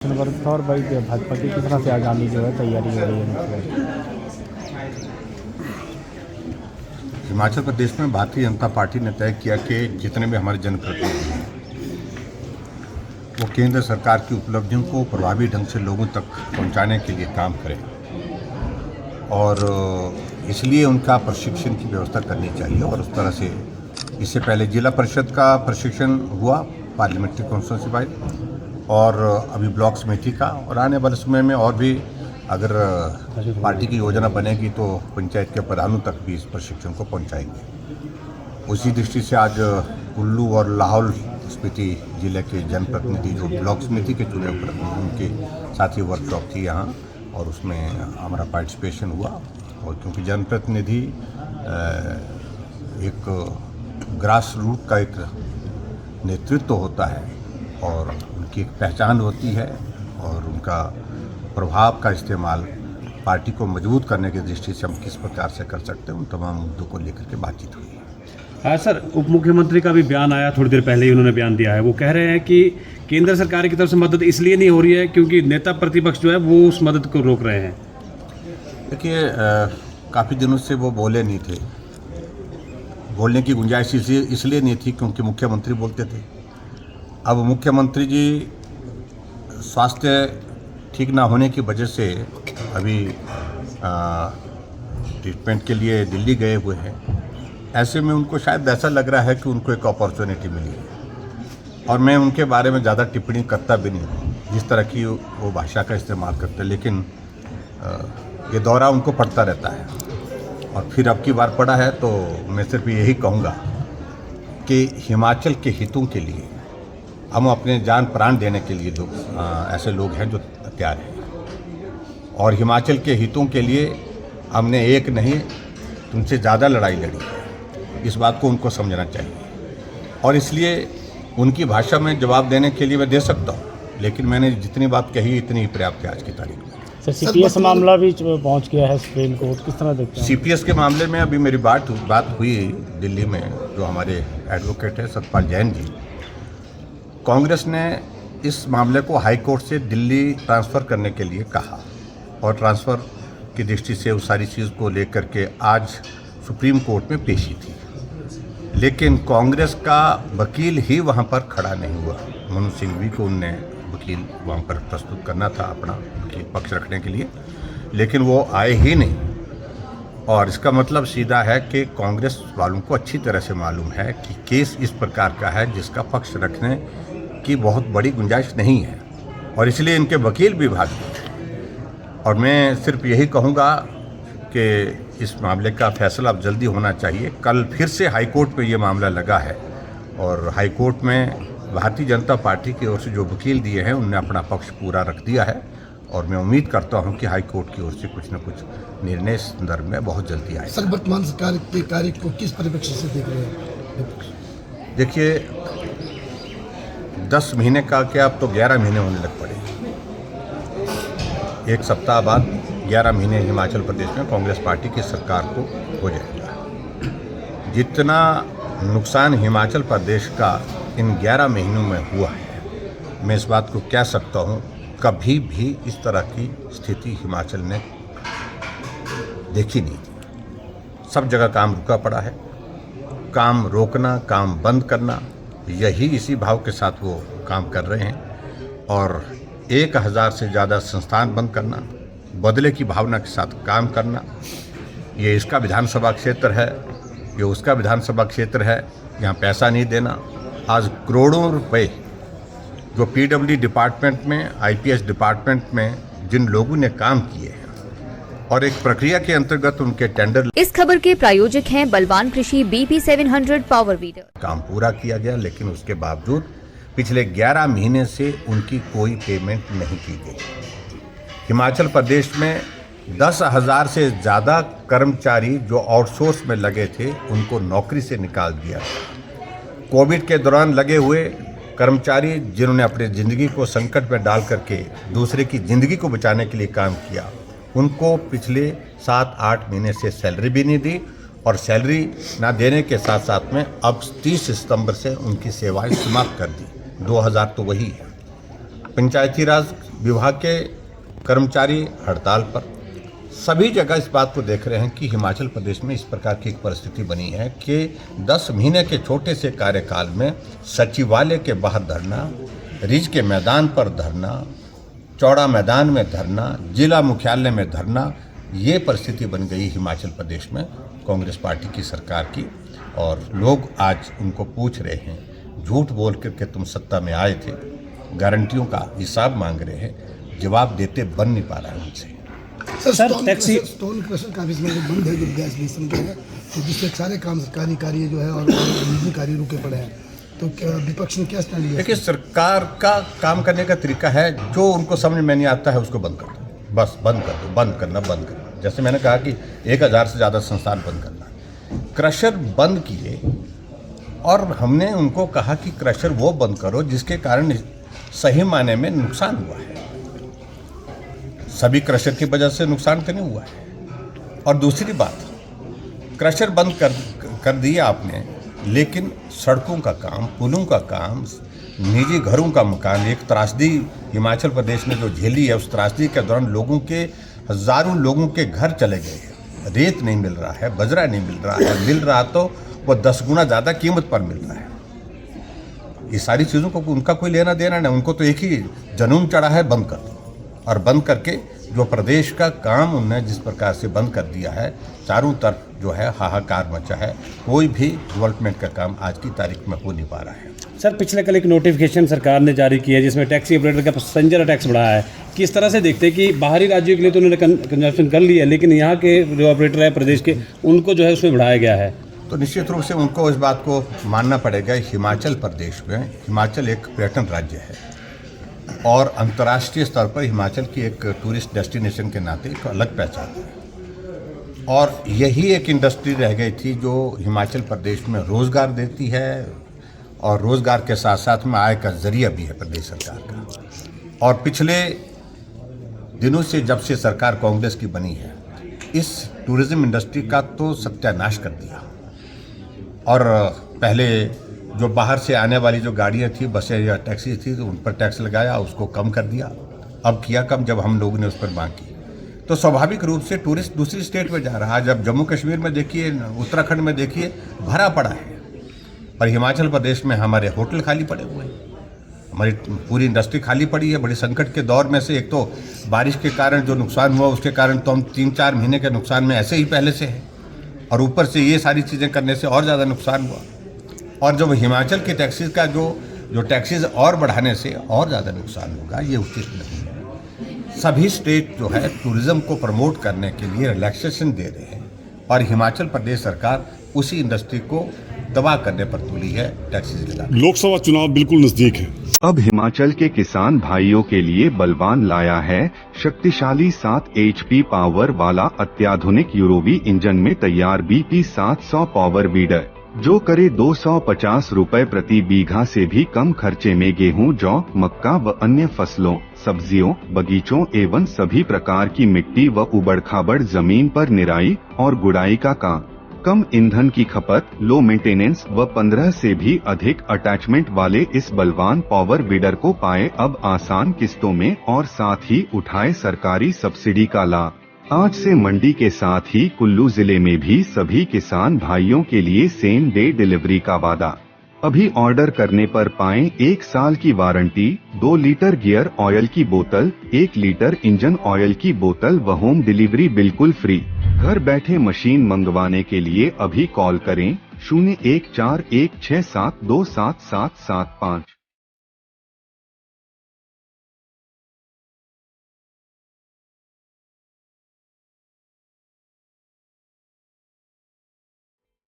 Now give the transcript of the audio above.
प्रश्न वर्ग था और भाई भाजपा की किस तरह से आगामी जो है तैयारी हो रही है? हिमाचल प्रदेश में भारतीय जनता पार्टी ने तय किया कि जितने भी हमारे जनप्रतिनिधि हैं वो केंद्र सरकार की उपलब्धियों को प्रभावी ढंग से लोगों तक पहुंचाने के लिए काम करें और इसलिए उनका प्रशिक्षण की व्यवस्था करनी चाहिए। और उस तरह से इससे पहले जिला परिषद का प्रशिक्षण हुआ पार्लियामेंट्री कॉन्स्टिट्यूंसी वाइज और अभी ब्लॉक समिति का, और आने वाले समय में और भी अगर पार्टी की योजना बनेगी तो पंचायत के प्रधानों तक भी इस प्रशिक्षण को पहुंचाएंगे। उसी दृष्टि से आज कुल्लू और लाहौल स्पीति जिले के जनप्रतिनिधि जो ब्लॉक समिति के चुने हुए प्रतिनिधि उनके साथ ही वर्कशॉप थी यहाँ और उसमें हमारा पार्टिसिपेशन हुआ। और क्योंकि जनप्रतिनिधि एक ग्रास रूट का एक नेतृत्व होता है और उनकी एक पहचान होती है और उनका प्रभाव का इस्तेमाल पार्टी को मजबूत करने की दृष्टि से हम किस प्रकार से कर सकते हैं, उन तमाम मुद्दों को लेकर के बातचीत हुई। हाँ सर, उप मुख्यमंत्री का भी बयान आया थोड़ी देर पहले ही, उन्होंने बयान दिया है। वो कह रहे हैं कि केंद्र सरकार की तरफ से मदद इसलिए नहीं हो रही है क्योंकि नेता प्रतिपक्ष जो है वो उस मदद को रोक रहे हैं। देखिए, काफ़ी दिनों से वो बोले नहीं थे, बोलने की गुंजाइश इसलिए नहीं थी क्योंकि मुख्यमंत्री बोलते थे। अब मुख्यमंत्री जी स्वास्थ्य ठीक ना होने की वजह से अभी ट्रीटमेंट के लिए दिल्ली गए हुए हैं। ऐसे में उनको शायद ऐसा लग रहा है कि उनको एक अपॉर्चुनिटी मिली है और मैं उनके बारे में ज़्यादा टिप्पणी करता भी नहीं हूँ जिस तरह की वो भाषा का इस्तेमाल करते हैं, लेकिन ये दौरा उनको पड़ता रहता है और फिर अब की बार पड़ा है तो मैं सिर्फ यही कहूँगा कि हिमाचल के हितों के लिए हम अपने जान प्राण देने के लिए लोग ऐसे लोग हैं जो तैयार हैं और हिमाचल के हितों के लिए हमने एक नहीं तुमसे ज़्यादा लड़ाई लड़ी है। इस बात को उनको समझना चाहिए और इसलिए उनकी भाषा में जवाब देने के लिए मैं दे सकता हूँ, लेकिन मैंने जितनी बात कही इतनी ही पर्याप्त है आज की तारीख में। सर, सीपीएस मामला भी पहुंच गया है सुप्रीम कोर्ट, किस तरह देखते हैं? सीपीएस के मामले में अभी मेरी बात हुई दिल्ली में, जो हमारे एडवोकेट है सतपाल जैन जी। कांग्रेस ने इस मामले को हाई कोर्ट से दिल्ली ट्रांसफ़र करने के लिए कहा और ट्रांसफ़र की दृष्टि से उस सारी चीज़ को लेकर के आज सुप्रीम कोर्ट में पेशी थी, लेकिन कांग्रेस का वकील ही वहाँ पर खड़ा नहीं हुआ। मनु सिंघवी को उनने वकील वहाँ पर प्रस्तुत करना था अपना वकील पक्ष रखने के लिए, लेकिन वो आए ही नहीं। और इसका मतलब सीधा है कि कांग्रेस वालों को अच्छी तरह से मालूम है कि केस इस प्रकार का है जिसका पक्ष रखने की बहुत बड़ी गुंजाइश नहीं है और इसलिए इनके वकील भी भाग गए। और मैं सिर्फ यही कहूँगा कि इस मामले का फैसला अब जल्दी होना चाहिए। कल फिर से हाई कोर्ट में ये मामला लगा है और हाई कोर्ट में भारतीय जनता पार्टी की ओर से जो वकील दिए हैं उनने अपना पक्ष पूरा रख दिया है और मैं उम्मीद करता हूं कि हाई कोर्ट की ओर से कुछ न कुछ निर्णय इस संदर्भ में बहुत जल्दी आएगा। सर, वर्तमान सरकार के कार्य को किस परिप्रेक्ष्य से देख रहे हैं? देखिए, 10 महीने का क्या, अब तो 11 महीने होने लग पड़े। एक सप्ताह बाद 11 महीने हिमाचल प्रदेश में कांग्रेस पार्टी की सरकार को हो जाएगा। जितना नुकसान हिमाचल प्रदेश का इन 11 महीनों में हुआ है, मैं इस बात को कह सकता हूँ कभी भी इस तरह की स्थिति हिमाचल ने देखी नहीं थी। सब जगह काम रुका पड़ा है। काम रोकना, काम बंद करना, यही इसी भाव के साथ वो काम कर रहे हैं और 1000 से ज़्यादा संस्थान बंद करना, बदले की भावना के साथ काम करना, ये इसका विधानसभा क्षेत्र है, ये उसका विधानसभा क्षेत्र है, यहाँ पैसा नहीं देना। आज करोड़ों रुपए जो पीडब्ल्यूडी डिपार्टमेंट में, आईपीएस डिपार्टमेंट में जिन लोगों ने काम किए हैं और एक प्रक्रिया के अंतर्गत उनके टेंडर। इस खबर के प्रायोजक हैं बलवान कृषि BP 700 पावर वीडर। काम पूरा किया गया, लेकिन उसके बावजूद पिछले 11 महीने से उनकी कोई पेमेंट नहीं की गई। हिमाचल प्रदेश में 10,000 से ज़्यादा कर्मचारी जो आउटसोर्स में लगे थे उनको नौकरी से निकाल दिया। कोविड के दौरान लगे हुए कर्मचारी जिन्होंने अपनी ज़िंदगी को संकट में डाल करके दूसरे की ज़िंदगी को बचाने के लिए काम किया, उनको पिछले 7-8 महीने से सैलरी भी नहीं दी और सैलरी ना देने के साथ साथ में अब 30 सितंबर से उनकी सेवाएं समाप्त कर दी। 2000 तो वही है। पंचायती राज विभाग के कर्मचारी हड़ताल पर, सभी जगह इस बात को देख रहे हैं कि हिमाचल प्रदेश में इस प्रकार की एक परिस्थिति बनी है कि 10 महीने के छोटे से कार्यकाल में सचिवालय के बाहर धरना, रिज के मैदान पर धरना, चौड़ा मैदान में धरना, जिला मुख्यालय में धरना, ये परिस्थिति बन गई हिमाचल प्रदेश में कांग्रेस पार्टी की सरकार की। और लोग आज उनको पूछ रहे हैं, झूठ बोल करके तुम सत्ता में आए थे, गारंटियों का हिसाब मांग रहे हैं, जवाब देते बन नहीं पा रहा है उनसे। सर, टैक्सी स्टोन क्रशर का भी इसमें जो बंद है, जो गैस बेसन का है, तो जिससे सारे काम सरकारी कार्य जो है और निजी कार्य रुके पड़े हैं, तो क्या विपक्ष ने क्या स्टैंड लिया? देखिए, सरकार का काम करने का तरीका है, जो उनको समझ में नहीं आता है उसको बंद कर दो, बस बंद कर दो, बंद करना। जैसे मैंने कहा कि 1000 से ज़्यादा संस्थान बंद करना, क्रशर बंद किए, और हमने उनको कहा कि क्रशर वो बंद करो जिसके कारण सही मायने में नुकसान हुआ है। सभी क्रशर की वजह से नुकसान तो नहीं हुआ है। और दूसरी बात, क्रशर बंद कर दिया आपने, लेकिन सड़कों का काम, पुलों का काम, निजी घरों का मकान, एक त्रासदी हिमाचल प्रदेश ने जो झेली है, उस त्रासदी के दौरान लोगों के, हजारों लोगों के घर चले गए हैं। रेत नहीं मिल रहा है, बजरा नहीं मिल रहा है, मिल रहा तो वो 10 गुना ज़्यादा कीमत पर मिल रहा है। ये सारी चीज़ों को उनका कोई लेना देना नहीं, उनको तो एक ही जुनून चढ़ा है, बंद कर दो। और बंद करके जो प्रदेश का काम उन्होंने जिस प्रकार से बंद कर दिया है, चारों तरफ जो है हाहाकार मचा है, कोई भी डेवलपमेंट का काम आज की तारीख में हो नहीं पा रहा है। सर, पिछले कल एक नोटिफिकेशन सरकार ने जारी किया है जिसमें टैक्सी ऑपरेटर का पैसेंजर टैक्स बढ़ाया है। किस तरह से देखते हैं कि बाहरी राज्यों के लिए तो उन्होंने कंजम्पशन कर लिया है, लेकिन यहाँ के जो ऑपरेटर है प्रदेश के, उनको जो है उसमें बढ़ाया गया है? तो निश्चित रूप से उनको इस बात को मानना पड़ेगा। हिमाचल प्रदेश में, हिमाचल एक पर्यटन राज्य है और अंतर्राष्ट्रीय स्तर पर हिमाचल की एक टूरिस्ट डेस्टिनेशन के नाते एक अलग पहचान है। और यही एक इंडस्ट्री रह गई थी जो हिमाचल प्रदेश में रोज़गार देती है और रोज़गार के साथ साथ में आय का जरिया भी है प्रदेश सरकार का। और पिछले दिनों से, जब से सरकार कांग्रेस की बनी है, इस टूरिज़्म इंडस्ट्री का तो सत्यानाश कर दिया। और पहले जो बाहर से आने वाली जो गाड़ियाँ थी, बसें या टैक्सी थी, तो उन पर टैक्स लगाया, उसको कम कर दिया। अब किया कम जब हम लोगों ने उस पर मांग की, तो स्वाभाविक रूप से टूरिस्ट दूसरी स्टेट में जा रहा है। जब जम्मू कश्मीर में देखिए, उत्तराखंड में देखिए, भरा पड़ा है, पर हिमाचल प्रदेश में हमारे होटल खाली पड़े हुए हैं, हमारी पूरी इंडस्ट्री खाली पड़ी है। बड़ी संकट के दौर में से, एक तो बारिश के कारण जो नुकसान हुआ, उसके कारण तो हम 3-4 महीने के नुकसान में ऐसे ही पहले से हैं, और ऊपर से ये सारी चीज़ें करने से और ज़्यादा नुकसान हुआ। और जब हिमाचल की टैक्सीज का जो टैक्सीज और बढ़ाने से और ज़्यादा नुकसान होगा, ये उचित नहीं है। सभी स्टेट जो है टूरिज़्म को प्रमोट करने के लिए रिलैक्सेशन दे रहे हैं, और हिमाचल प्रदेश सरकार उसी इंडस्ट्री को तबाह करने पर तुली है टैक्सीज लगा। लोकसभा चुनाव बिल्कुल नजदीक है। अब हिमाचल के किसान भाइयों के लिए बलवान लाया है शक्तिशाली 7 HP पावर वाला अत्याधुनिक यूरोवी इंजन में तैयार BP 700 पावर वीडर, जो करे 250 रुपए प्रति बीघा से भी कम खर्चे में गेहूं, जौ, मक्का व अन्य फसलों, सब्जियों, बगीचों एवं सभी प्रकार की मिट्टी व उबड़-खाबड़ जमीन पर निराई और गुड़ाई का काम। कम ईंधन की खपत, लो मेंटेनेंस व 15 से भी अधिक अटैचमेंट वाले इस बलवान पावर वीडर को पाए अब आसान किस्तों में, और साथ ही उठाए सरकारी सब्सिडी का लाभ। आज से मंडी के साथ ही कुल्लू जिले में भी सभी किसान भाइयों के लिए सेम डे डिलीवरी का वादा। अभी ऑर्डर करने पर पाएं 1 साल की वारंटी, 2 लीटर गियर ऑयल की बोतल, 1 लीटर इंजन ऑयल की बोतल व होम डिलीवरी बिल्कुल फ्री। घर बैठे मशीन मंगवाने के लिए अभी कॉल करें 0141672775।